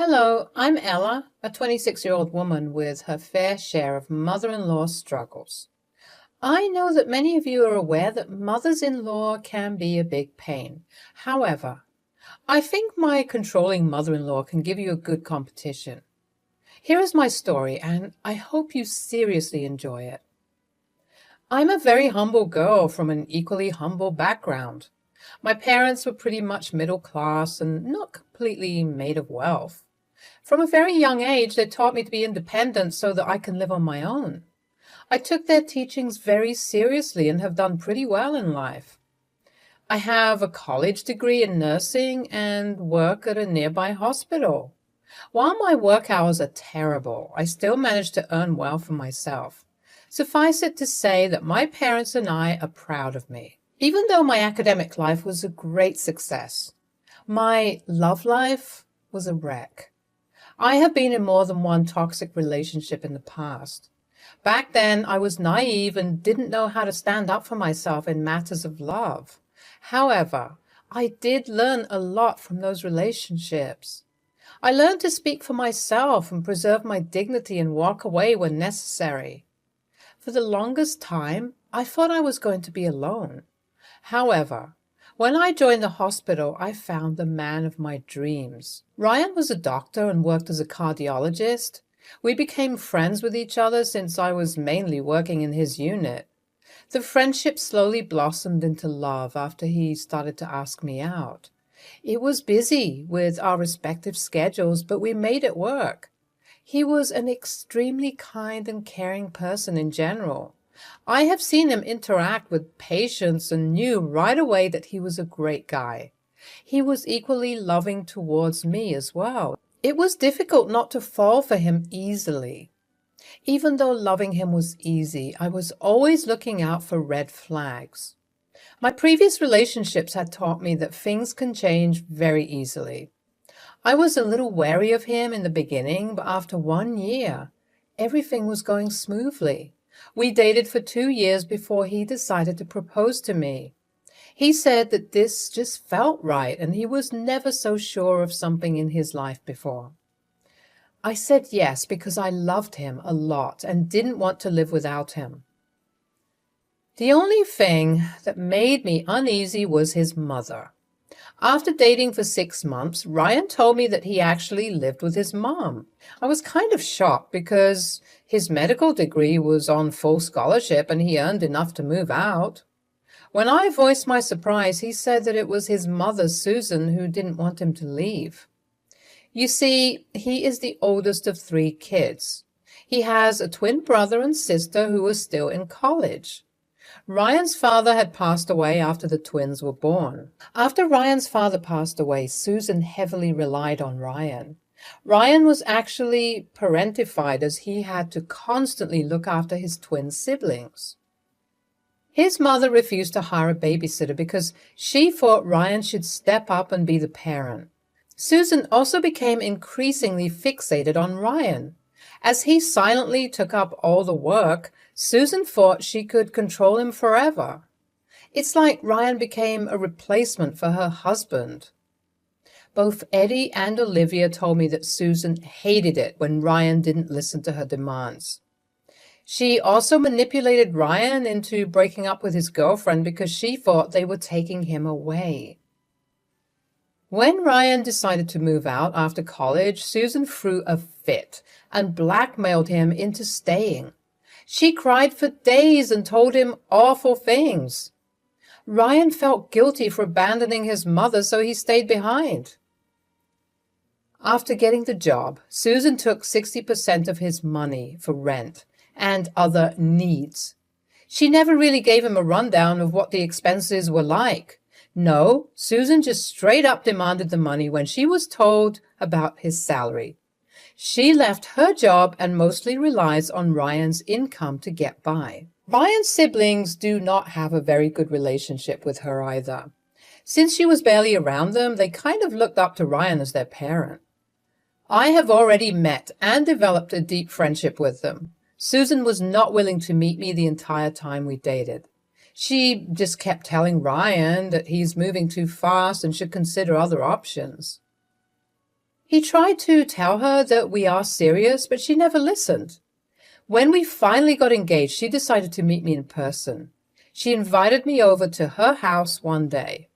Hello, I'm Ella, a 26-year-old woman with her fair share of mother-in-law struggles. I know that many of you are aware that mothers-in-law can be a big pain. However, I think my controlling mother-in-law can give you a good competition. Here is my story, and I hope you seriously enjoy it. I'm a very humble girl from an equally humble background. My parents were pretty much middle class and not completely made of wealth. From a very young age, they taught me to be independent so that I can live on my own. I took their teachings very seriously and have done pretty well in life. I have a college degree in nursing and work at a nearby hospital. While my work hours are terrible, I still manage to earn well for myself. Suffice it to say that my parents and I are proud of me. Even though my academic life was a great success, my love life was a wreck. I have been in more than one toxic relationship in the past. Back then, I was naive and didn't know how to stand up for myself in matters of love. However, I did learn a lot from those relationships. I learned to speak for myself and preserve my dignity and walk away when necessary. For the longest time, I thought I was going to be alone. However, when I joined the hospital, I found the man of my dreams. Ryan was a doctor and worked as a cardiologist. We became friends with each other since I was mainly working in his unit. The friendship slowly blossomed into love after he started to ask me out. It was busy with our respective schedules, but we made it work. He was an extremely kind and caring person in general. I have seen him interact with patients and knew right away that he was a great guy. He was equally loving towards me as well. It was difficult not to fall for him easily. Even though loving him was easy, I was always looking out for red flags. My previous relationships had taught me that things can change very easily. I was a little wary of him in the beginning, but after 1 year, everything was going smoothly. We dated for 2 years before he decided to propose to me. He said that this just felt right and he was never so sure of something in his life before. I said yes because I loved him a lot and didn't want to live without him. The only thing that made me uneasy was his mother. After dating for 6 months, Ryan told me that he actually lived with his mom. I was kind of shocked because his medical degree was on full scholarship and he earned enough to move out. When I voiced my surprise, he said that it was his mother, Susan, who didn't want him to leave. You see, he is the oldest of 3 kids. He has a twin brother and sister who are still in college. Ryan's father had passed away after the twins were born. After Ryan's father passed away, Susan heavily relied on Ryan. Ryan was actually parentified as he had to constantly look after his twin siblings. His mother refused to hire a babysitter because she thought Ryan should step up and be the parent. Susan also became increasingly fixated on Ryan. As he silently took up all the work, Susan thought she could control him forever. It's like Ryan became a replacement for her husband. Both Eddie and Olivia told me that Susan hated it when Ryan didn't listen to her demands. She also manipulated Ryan into breaking up with his girlfriend because she thought they were taking him away. When Ryan decided to move out after college, Susan threw a fit and blackmailed him into staying. She cried for days and told him awful things. Ryan felt guilty for abandoning his mother, so he stayed behind. After getting the job, Susan took 60% of his money for rent and other needs. She never really gave him a rundown of what the expenses were like. No, Susan just straight up demanded the money when she was told about his salary. She left her job and mostly relies on Ryan's income to get by. Ryan's siblings do not have a very good relationship with her either. Since she was barely around them, they kind of looked up to Ryan as their parent. I have already met and developed a deep friendship with them. Susan was not willing to meet me the entire time we dated. She just kept telling Ryan that he's moving too fast and should consider other options. He tried to tell her that we are serious, but she never listened. When we finally got engaged, she decided to meet me in person. She invited me over to her house one day.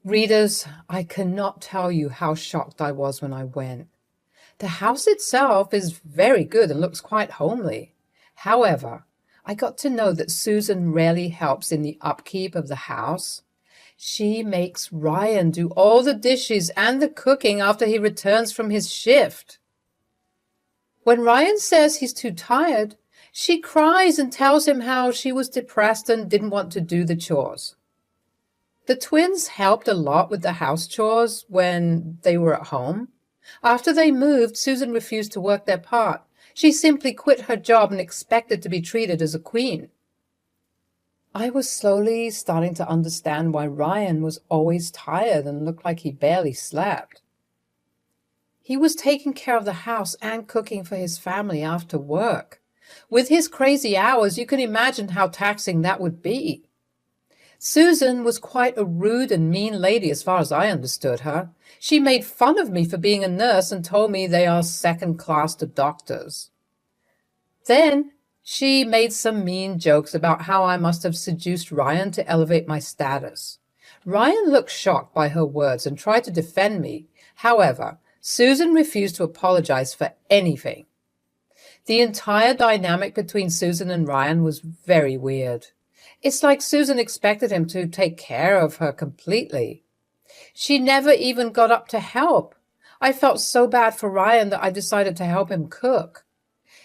Readers, I cannot tell you how shocked I was when I went. The house itself is very good and looks quite homely. However, I got to know that Susan rarely helps in the upkeep of the house. She makes Ryan do all the dishes and the cooking after he returns from his shift. When Ryan says he's too tired, she cries and tells him how she was depressed and didn't want to do the chores. The twins helped a lot with the house chores when they were at home. After they moved, Susan refused to work their part. She simply quit her job and expected to be treated as a queen. I was slowly starting to understand why Ryan was always tired and looked like he barely slept. He was taking care of the house and cooking for his family after work. With his crazy hours, you can imagine how taxing that would be. Susan was quite a rude and mean lady as far as I understood her. She made fun of me for being a nurse and told me they are second class to doctors. Then she made some mean jokes about how I must have seduced Ryan to elevate my status. Ryan looked shocked by her words and tried to defend me. However, Susan refused to apologize for anything. The entire dynamic between Susan and Ryan was very weird. It's like Susan expected him to take care of her completely. She never even got up to help. I felt so bad for Ryan that I decided to help him cook.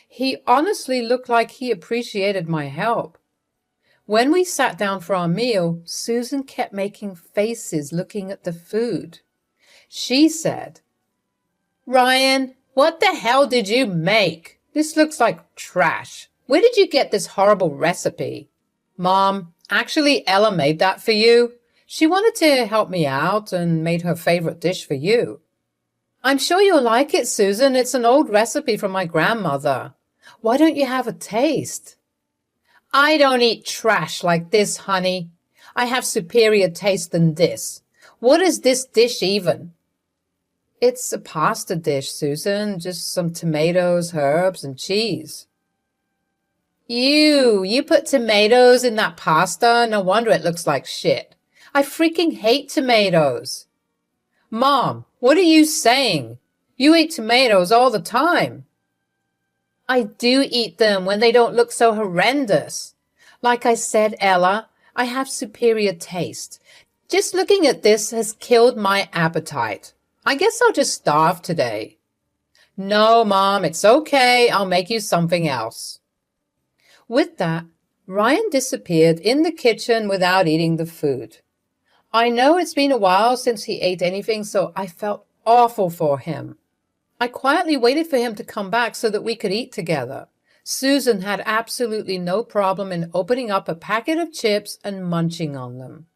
He honestly looked like he appreciated my help. When we sat down for our meal, Susan kept making faces looking at the food. She said, "Ryan, what the hell did you make? This looks like trash. Where did you get this horrible recipe?" "Mom, actually Ella made that for you. She wanted to help me out and made her favorite dish for you." "I'm sure you'll like it, Susan. It's an old recipe from my grandmother. Why don't you have a taste?" "I don't eat trash like this, honey. I have superior taste than this. What is this dish even?" "It's a pasta dish, Susan. Just some tomatoes, herbs, and cheese." You put tomatoes in that pasta? No wonder it looks like shit. I freaking hate tomatoes." "Mom, what are you saying? You eat tomatoes all the time." "I do eat them when they don't look so horrendous. Like I said, Ella, I have superior taste. Just looking at this has killed my appetite. I guess I'll just starve today." "No, Mom, it's okay. I'll make you something else." With that, Ryan disappeared in the kitchen without eating the food. I know it's been a while since he ate anything, so I felt awful for him. I quietly waited for him to come back so that we could eat together. Susan had absolutely no problem in opening up a packet of chips and munching on them.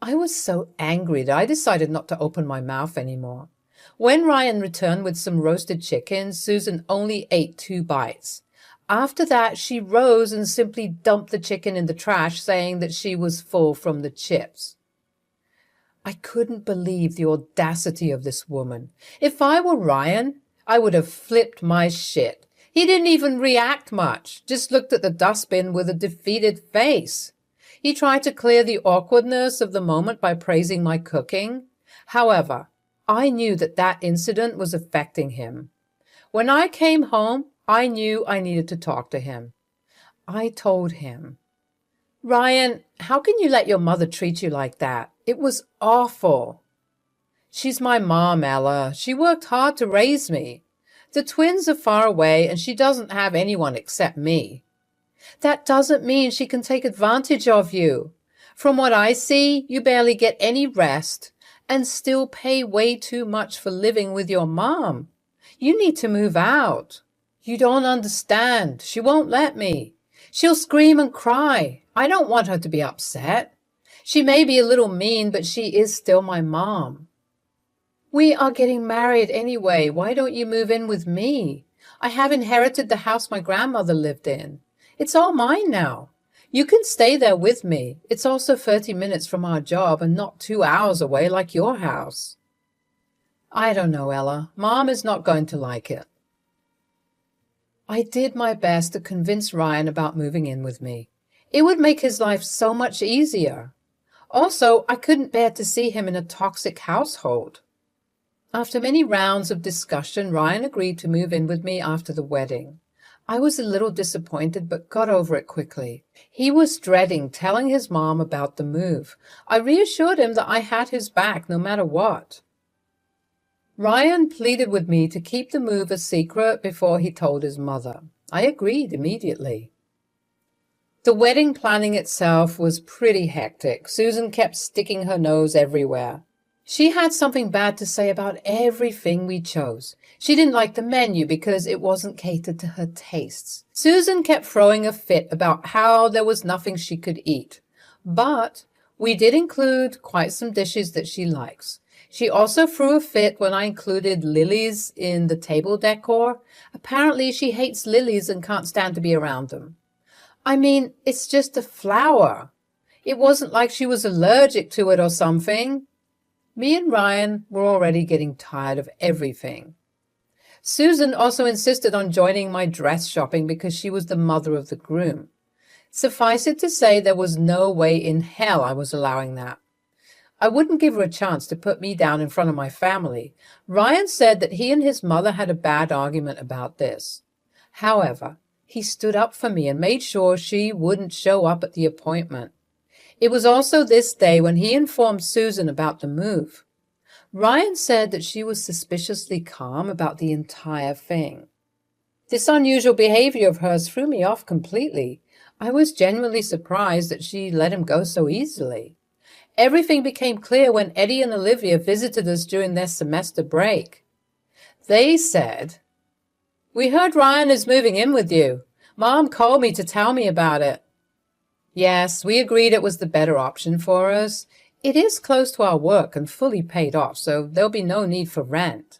I was so angry that I decided not to open my mouth anymore. When Ryan returned with some roasted chicken, Susan only ate 2 bites. After that, she rose and simply dumped the chicken in the trash, saying that she was full from the chips. I couldn't believe the audacity of this woman. If I were Ryan, I would have flipped my shit. He didn't even react much, just looked at the dustbin with a defeated face. He tried to clear the awkwardness of the moment by praising my cooking. However, I knew that that incident was affecting him. When I came home, I knew I needed to talk to him. I told him, "Ryan, how can you let your mother treat you like that? It was awful." "She's my mom, Ella. She worked hard to raise me. The twins are far away and she doesn't have anyone except me." "That doesn't mean she can take advantage of you. From what I see, you barely get any rest and still pay way too much for living with your mom. You need to move out." "You don't understand. She won't let me. She'll scream and cry. I don't want her to be upset. She may be a little mean, but she is still my mom." "We are getting married anyway. Why don't you move in with me? I have inherited the house my grandmother lived in. It's all mine now. You can stay there with me. It's also 30 minutes from our job and not 2 hours away like your house." I don't know, Ella. Mom is not going to like it. I did my best to convince Ryan about moving in with me. It would make his life so much easier. Also, I couldn't bear to see him in a toxic household. After many rounds of discussion, Ryan agreed to move in with me after the wedding. I was a little disappointed, but got over it quickly. He was dreading telling his mom about the move. I reassured him that I had his back no matter what. Ryan pleaded with me to keep the move a secret before he told his mother. I agreed immediately. The wedding planning itself was pretty hectic. Susan kept sticking her nose everywhere. She had something bad to say about everything we chose. She didn't like the menu because it wasn't catered to her tastes. Susan kept throwing a fit about how there was nothing she could eat. But we did include quite some dishes that she likes. She also threw a fit when I included lilies in the table decor. Apparently she hates lilies and can't stand to be around them. I mean, it's just a flower. It wasn't like she was allergic to it or something. Me and Ryan were already getting tired of everything. Susan also insisted on joining my dress shopping because she was the mother of the groom. Suffice it to say, there was no way in hell I was allowing that. I wouldn't give her a chance to put me down in front of my family. Ryan said that he and his mother had a bad argument about this. However, he stood up for me and made sure she wouldn't show up at the appointment. It was also this day when he informed Susan about the move. Ryan said that she was suspiciously calm about the entire thing. This unusual behavior of hers threw me off completely. I was genuinely surprised that she let him go so easily. Everything became clear when Eddie and Olivia visited us during their semester break. They said, "We heard Ryan is moving in with you. Mom called me to tell me about it." Yes, we agreed it was the better option for us. It is close to our work and fully paid off, so there'll be no need for rent.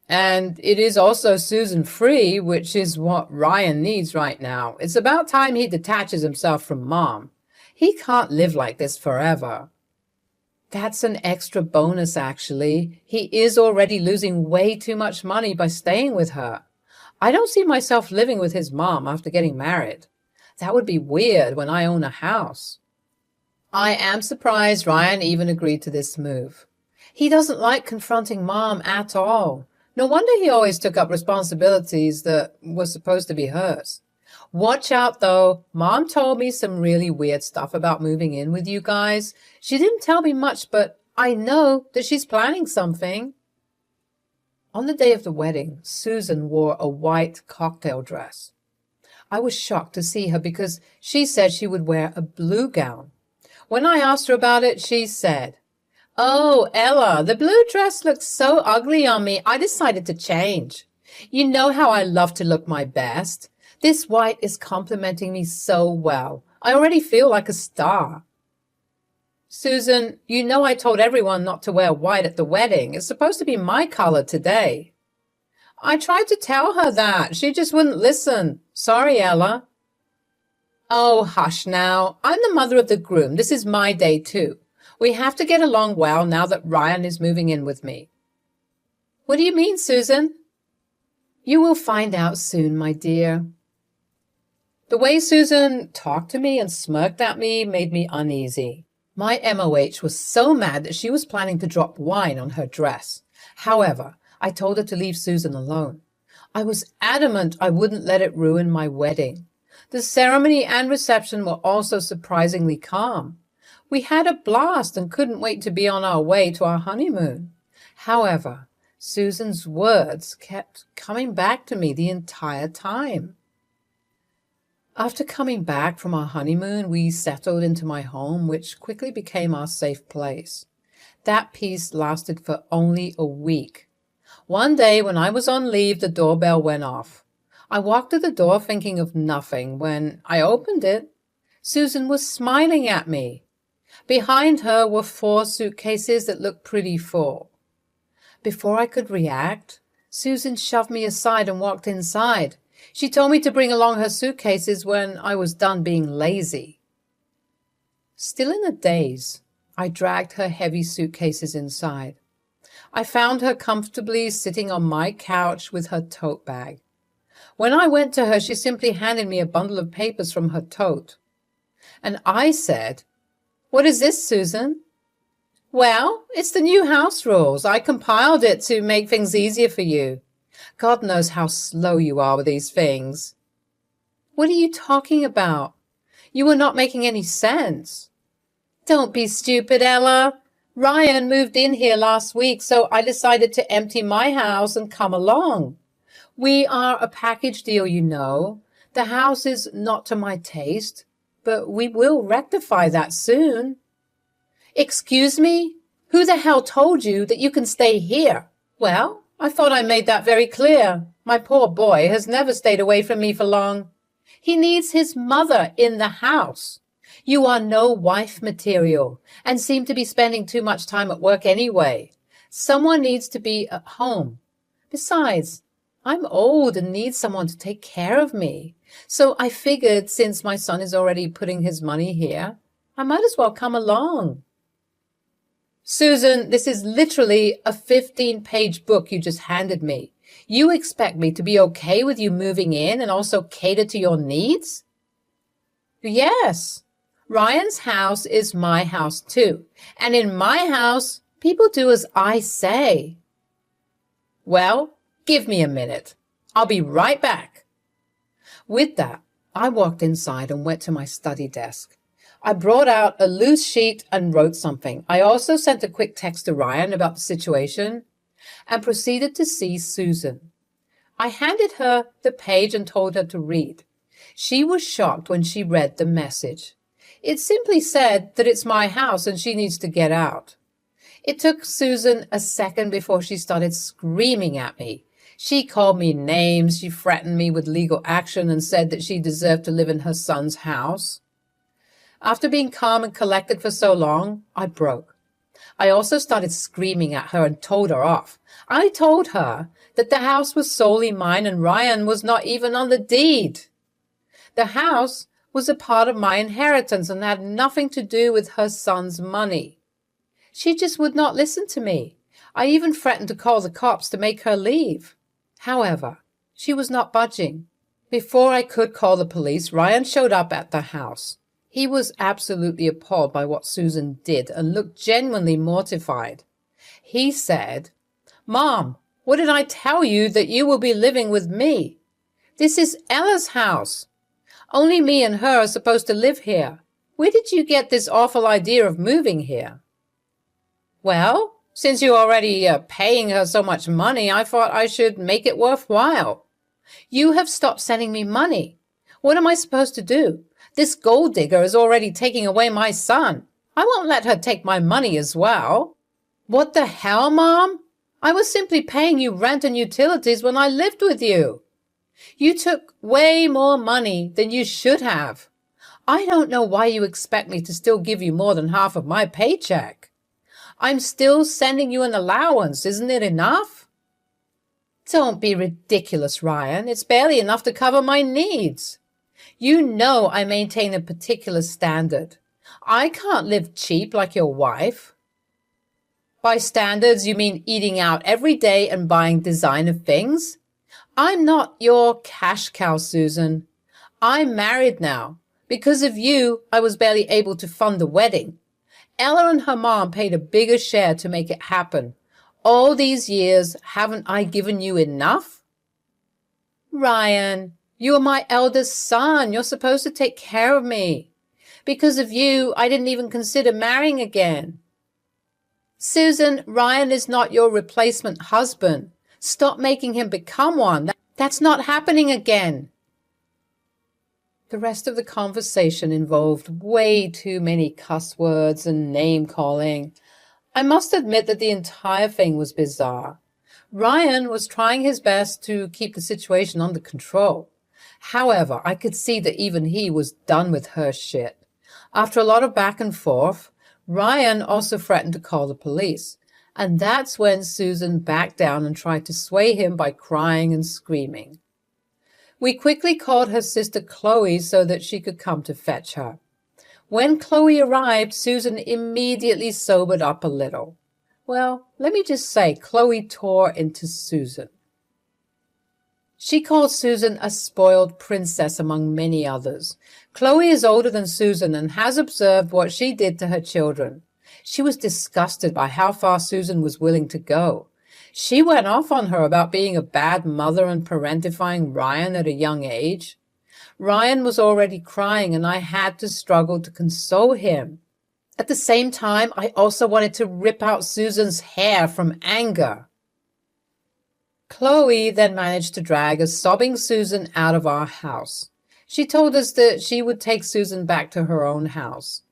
And it is also Susan free, which is what Ryan needs right now. It's about time he detaches himself from Mom. He can't live like this forever. That's an extra bonus, actually. He is already losing way too much money by staying with her. I don't see myself living with his mom after getting married. That would be weird when I own a house. I am surprised Ryan even agreed to this move. He doesn't like confronting Mom at all. No wonder he always took up responsibilities that were supposed to be hers. Watch out, though. Mom told me some really weird stuff about moving in with you guys. She didn't tell me much, but I know that she's planning something. On the day of the wedding, Susan wore a white cocktail dress. I was shocked to see her because she said she would wear a blue gown. When I asked her about it, she said, "Oh, Ella, the blue dress looked so ugly on me, I decided to change. You know how I love to look my best. This white is complimenting me so well. I already feel like a star." Susan, you know I told everyone not to wear white at the wedding. It's supposed to be my color today. I tried to tell her that. She just wouldn't listen. Sorry, Ella. Oh, hush now. I'm the mother of the groom. This is my day, too. We have to get along well now that Ryan is moving in with me. What do you mean, Susan? You will find out soon, my dear. The way Susan talked to me and smirked at me made me uneasy. My MOH was so mad that she was planning to drop wine on her dress. However, I told her to leave Susan alone. I was adamant I wouldn't let it ruin my wedding. The ceremony and reception were also surprisingly calm. We had a blast and couldn't wait to be on our way to our honeymoon. However, Susan's words kept coming back to me the entire time. After coming back from our honeymoon, we settled into my home, which quickly became our safe place. That peace lasted for only a week. One day when I was on leave, the doorbell went off. I walked to the door thinking of nothing. When I opened it, Susan was smiling at me. Behind her were 4 suitcases that looked pretty full. Before I could react, Susan shoved me aside and walked inside. She told me to bring along her suitcases when I was done being lazy. Still in a daze, I dragged her heavy suitcases inside. I found her comfortably sitting on my couch with her tote bag. When I went to her, she simply handed me a bundle of papers from her tote. And I said, "What is this, Susan?" "Well, it's the new house rules. I compiled it to make things easier for you. God knows how slow you are with these things." "What are you talking about? You were not making any sense." "Don't be stupid, Ella. Ryan moved in here last week, so I decided to empty my house and come along. We are a package deal, you know. The house is not to my taste, but we will rectify that soon." "Excuse me? Who the hell told you that you can stay here?" "Well, I thought I made that very clear. My poor boy has never stayed away from me for long. He needs his mother in the house. You are no wife material and seem to be spending too much time at work anyway. Someone needs to be at home. Besides, I'm old and need someone to take care of me. So I figured since my son is already putting his money here, I might as well come along." "Susan, this is literally a 15-page book you just handed me. You expect me to be okay with you moving in and also cater to your needs?" "Yes. Ryan's house is my house too. And in my house, people do as I say." "Well, give me a minute. I'll be right back." With that, I walked inside and went to my study desk. I brought out a loose sheet and wrote something. I also sent a quick text to Ryan about the situation and proceeded to see Susan. I handed her the page and told her to read. She was shocked when she read the message. It simply said that it's my house and she needs to get out. It took Susan a second before she started screaming at me. She called me names, she threatened me with legal action and said that she deserved to live in her son's house. After being calm and collected for so long, I broke. I also started screaming at her and told her off. I told her that the house was solely mine and Ryan was not even on the deed. The house was a part of my inheritance and had nothing to do with her son's money. She just would not listen to me. I even threatened to call the cops to make her leave. However, she was not budging. Before I could call the police, Ryan showed up at the house. He was absolutely appalled by what Susan did and looked genuinely mortified. He said, "Mom, what did I tell you that you will be living with me? This is Ella's house. Only me and her are supposed to live here. Where did you get this awful idea of moving here?" "Well, since you're already paying her so much money, I thought I should make it worthwhile." "You have stopped sending me money. What am I supposed to do? This gold digger is already taking away my son. I won't let her take my money as well." "What the hell, Mom? I was simply paying you rent and utilities when I lived with you. You took way more money than you should have. I don't know why you expect me to still give you more than half of my paycheck. I'm still sending you an allowance. Isn't it enough?" "Don't be ridiculous, Ryan. It's barely enough to cover my needs. You know I maintain a particular standard. I can't live cheap like your wife." "By standards, you mean eating out every day and buying designer things? I'm not your cash cow, Susan. I'm married now. Because of you, I was barely able to fund the wedding. Ella and her mom paid a bigger share to make it happen. All these years, haven't I given you enough?" "Ryan, you are my eldest son. You're supposed to take care of me. Because of you, I didn't even consider marrying again." "Susan, Ryan is not your replacement husband. Stop making him become one. That's not happening again." The rest of the conversation involved way too many cuss words and name-calling. I must admit that the entire thing was bizarre. Ryan was trying his best to keep the situation under control. However, I could see that even he was done with her shit. After a lot of back and forth, Ryan also threatened to call the police. And that's when Susan backed down and tried to sway him by crying and screaming. We quickly called her sister Chloe so that she could come to fetch her. When Chloe arrived, Susan immediately sobered up a little. Well, let me just say, Chloe tore into Susan. She called Susan a spoiled princess among many others. Chloe is older than Susan and has observed what she did to her children. She was disgusted by how far Susan was willing to go. She went off on her about being a bad mother and parentifying Ryan at a young age. Ryan was already crying and I had to struggle to console him. At the same time, I also wanted to rip out Susan's hair from anger. Chloe then managed to drag a sobbing Susan out of our house. She told us that she would take Susan back to her own house.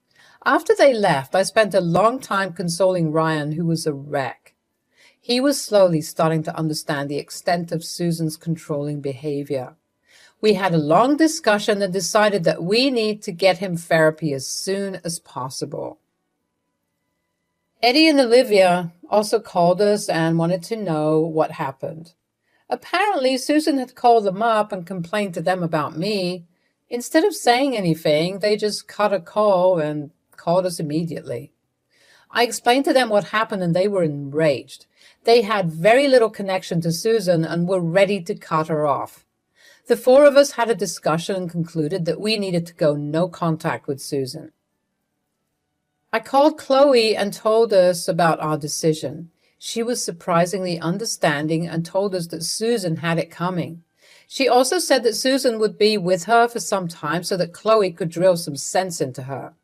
After they left, I spent a long time consoling Ryan, who was a wreck. He was slowly starting to understand the extent of Susan's controlling behavior. We had a long discussion and decided that we need to get him therapy as soon as possible. Eddie and Olivia also called us and wanted to know what happened. Apparently, Susan had called them up and complained to them about me. Instead of saying anything, they just cut a call and called us immediately. I explained to them what happened and they were enraged. They had very little connection to Susan and were ready to cut her off. The four of us had a discussion and concluded that we needed to go no contact with Susan. I called Chloe and told us about our decision. She was surprisingly understanding and told us that Susan had it coming. She also said that Susan would be with her for some time so that Chloe could drill some sense into her.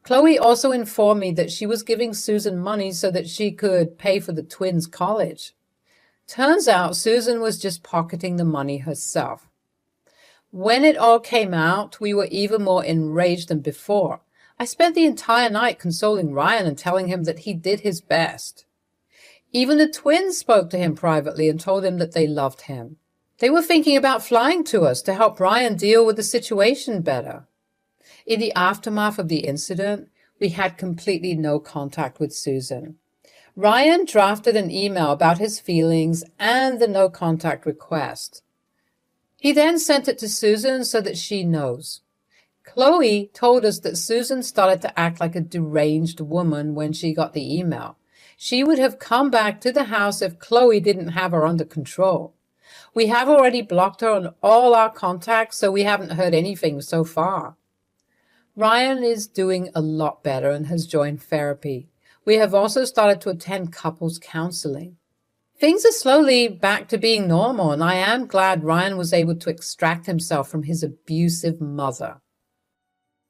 Chloe also informed me that she was giving Susan money so that she could pay for the twins' college. Turns out Susan was just pocketing the money herself. When it all came out, we were even more enraged than before. I spent the entire night consoling Ryan and telling him that he did his best. Even the twins spoke to him privately and told him that they loved him. They were thinking about flying to us to help Ryan deal with the situation better. In the aftermath of the incident, we had completely no contact with Susan. Ryan drafted an email about his feelings and the no contact request. He then sent it to Susan so that she knows. Chloe told us that Susan started to act like a deranged woman when she got the email. She would have come back to the house if Chloe didn't have her under control. We have already blocked her on all our contacts, so we haven't heard anything so far. Ryan is doing a lot better and has joined therapy. We have also started to attend couples counseling. Things are slowly back to being normal, and I am glad Ryan was able to extract himself from his abusive mother.